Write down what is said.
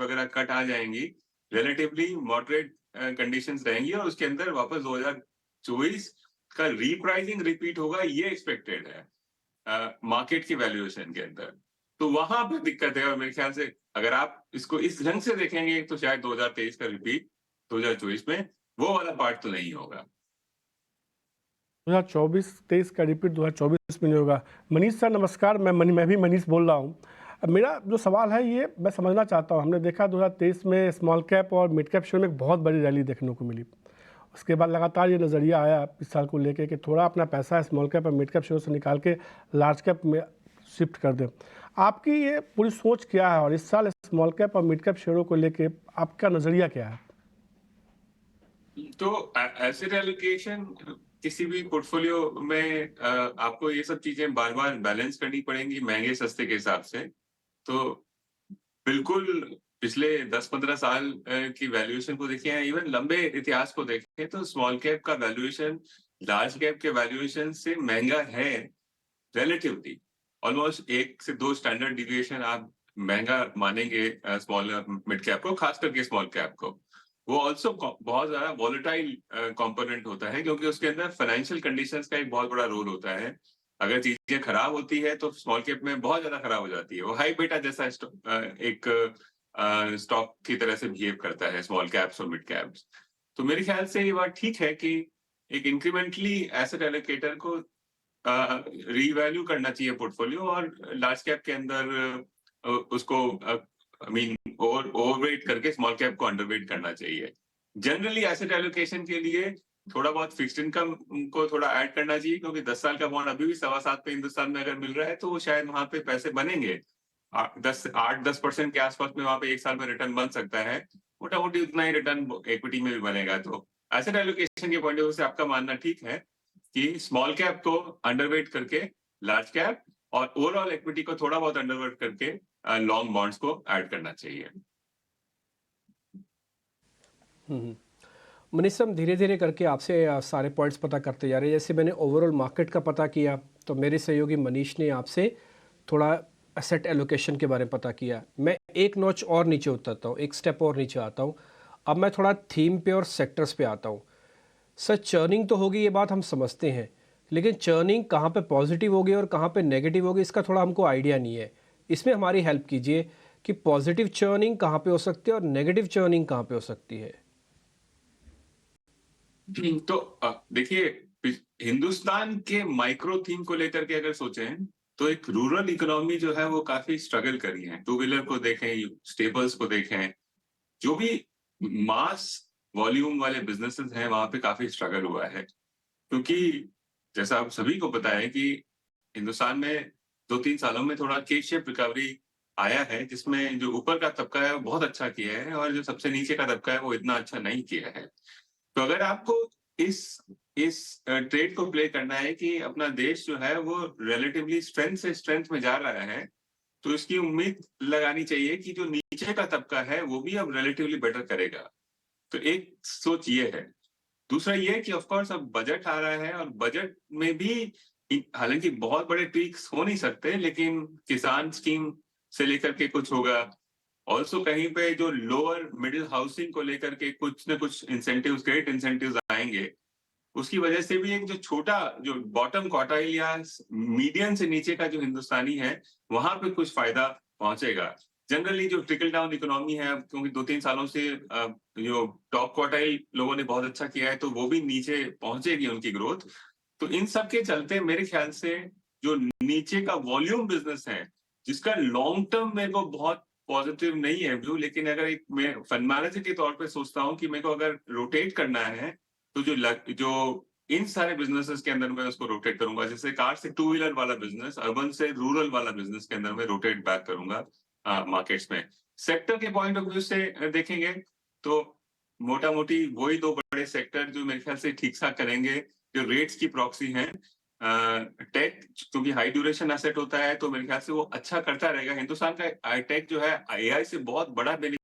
वगैरह कट आ जाएंगी, relatively moderate conditions रहेंगी और उसके अंदर वापस 2024 का रीप्राइसिंग रिपीट होगा, ये एक्सपेक्टेड है मार्केट की वैल्यूएशन के अंदर। तो वहां पे दिक्कत है, और मेरे ख्याल से अगर आप इसको इस ढंग से देखेंगे तो शायद 2023 का रिपीट 2024 में वो वाला पार्ट तो नहीं होगा। 2024-23 का रिपीट 2024 में नहीं होगा। मनीष सर नमस्कार, मैं भी मनीष बोल रहा हूँ। मेरा जो सवाल है ये मैं समझना चाहता हूँ, हमने देखा 2023 में स्मॉल कैप और मिड कैप शेयर में एक बहुत बड़ी रैली देखने को मिली। उसके बाद लगातार ये नज़रिया आया इस साल को लेके कि थोड़ा अपना पैसा स्मॉल कैप और मिड कैप शेयर से निकाल के लार्ज कैप में शिफ्ट कर दें। आपकी ये पूरी सोच क्या है और इस साल स्मॉल कैप और मिड कैप शेयरों को लेके आपका नज़रिया क्या है? तो एसेट एलोकेशन किसी भी पोर्टफोलियो में आपको ये सब चीजें बार बार बैलेंस करनी पड़ेंगी महंगे सस्ते के हिसाब से। तो बिल्कुल पिछले 10-15 साल की वैल्यूएशन को देखें, इवन लंबे इतिहास को देखें, तो स्मॉल कैप का वैल्यूएशन लार्ज कैप के वैल्यूएशन से महंगा है रिलेटिवली। ऑलमोस्ट 1 से 2 स्टैंडर्ड डिविएशन आप महंगा मानेंगे स्मॉल मिड कैप को, खास करके स्मॉल कैप को। वो ऑल्सो बहुत ज्यादा वॉलेटाइल कंपोनेंट होता है, क्योंकि उसके अंदर फाइनेंशियल कंडीशंस का एक बहुत बड़ा रोल होता है। अगर चीजें खराब होती है तो स्मॉल कैप में बहुत ज्यादा खराब हो जाती है। वो हाई बेटा जैसा एक स्टॉक की तरह से बिहेव करता है स्मॉल कैप्स और मिड कैप्स। तो मेरे ख्याल से ये बात ठीक है कि एक इंक्रीमेंटली एसेट एलोकेटर को रीवैल्यू करना चाहिए पोर्टफोलियो, और लार्ज कैप के अंदर उसको आई मीन ओवरवेट करके स्मॉल कैप को अंडरवेट करना चाहिए। जनरली एसेट एलोकेशन के लिए थोड़ा बहुत फिक्स्ड इनकम को थोड़ा ऐड करना चाहिए, क्योंकि 10 साल का बॉन्ड अभी भी 7.25 पे हिंदुस्तान में अगर मिल रहा है तो वो शायद वहां पे पैसे बनेंगे 8-10% के आसपास में, वहां पे एक साल में रिटर्न बन सकता है। मोटा मोटी उतना ही रिटर्न इक्विटी में भी बनेगा। तो एसेट एलोकेशन के पॉइंट ऑफ व्यू से आपका मानना ठीक है कि स्मॉल कैप को अंडरवेट करके लार्ज कैप और ओवरऑल इक्विटी को थोड़ा बहुत अंडरवेट करके लॉन्ग बॉन्ड्स को ऐड करना चाहिए। मनीष, हम धीरे धीरे करके आपसे सारे पॉइंट्स पता करते जा रहे हैं। जैसे मैंने ओवरऑल मार्केट का पता किया, तो मेरे सहयोगी मनीष ने आपसे थोड़ा एसेट एलोकेशन के बारे में पता किया। मैं एक नॉच और नीचे उतरता हूँ, एक स्टेप और नीचे आता हूँ। अब मैं थोड़ा थीम पे और सेक्टर्स पे आता हूँ। सर, चर्निंग तो होगी, ये बात हम समझते हैं, लेकिन चर्निंग कहाँ पे पॉजिटिव होगी और कहाँ पे नेगेटिव होगी, इसका थोड़ा हमको आइडिया नहीं है। इसमें हमारी हेल्प कीजिए कि पॉजिटिव चर्निंग कहाँ पे हो सकती है और नेगेटिव चर्निंग कहाँ पे हो सकती है। तो देखिए, हिंदुस्तान के माइक्रो थीम को लेकर के अगर सोचें तो एक रूरल इकोनॉमी जो है वो काफी स्ट्रगल करी है। टू व्हीलर को देखें, स्टेबल्स को देखें, जो भी मास वॉल्यूम वाले बिजनेसेस हैं वहां पे काफी स्ट्रगल हुआ है। क्योंकि जैसा आप सभी को पता है कि हिंदुस्तान में 2-3 सालों में थोड़ा के शेप रिकवरी आया है, जिसमें जो ऊपर का तबका है वो बहुत अच्छा किया है और जो सबसे नीचे का तबका है वो इतना अच्छा नहीं किया है। तो अगर आपको इस इस ट्रेड को प्ले करना है कि अपना देश जो है वो रिलेटिवली स्ट्रेंथ से स्ट्रेंथ में जा रहा है, तो इसकी उम्मीद लगानी चाहिए कि जो नीचे का तबका है वो भी अब रिलेटिवली बेटर करेगा। तो एक सोच ये है। दूसरा ये कि ऑफ कोर्स अब बजट आ रहा है, और बजट में भी हालांकि बहुत बड़े ट्वीक्स हो नहीं सकते, लेकिन किसान स्कीम से लेकर के कुछ होगा। ऑल्सो कहीं पे जो लोअर मिडिल हाउसिंग को लेकर के कुछ न कुछ इंसेंटिव्स, ग्रेट इंसेंटिव्स आएंगे। उसकी वजह से भी एक जो छोटा, जो बॉटम क्वार्टाइल या मीडियन से नीचे का जो हिंदुस्तानी है, वहां पे कुछ फायदा पहुंचेगा। जनरली जो ट्रिकल डाउन इकोनॉमी है, क्योंकि 2-3 सालों से जो टॉप क्वार्टाइल लोगों ने बहुत अच्छा किया है, तो वो भी नीचे पहुंचेगी उनकी ग्रोथ। तो इन सब के चलते मेरे ख्याल से जो नीचे का वॉल्यूम बिजनेस है, जिसका लॉन्ग टर्म मेरे को बहुत पॉजिटिव नहीं है व्यू, लेकिन अगर एक मैं फंड मैनेजर के तौर पे सोचता हूँ कि मेरे को अगर रोटेट करना है, तो जो इन सारे बिजनेसेस के अंदर मैं उसको रोटेट करूंगा। जैसे कार से टू व्हीलर वाला बिजनेस, अर्बन से रूरल वाला बिजनेस के अंदर मैं रोटेट बैक करूंगा मार्केट्स में। सेक्टर के पॉइंट ऑफ व्यू से देखेंगे तो मोटा मोटी वही 2 बड़े सेक्टर जो मेरे ख्याल से ठीक ठाक करेंगे, जो रेट्स की प्रॉक्सी है। टेक, क्योंकि हाई ड्यूरेशन एसेट होता है, तो मेरे ख्याल से वो अच्छा करता रहेगा। हिंदुस्तान का टेक जो है एआई से बहुत बड़ा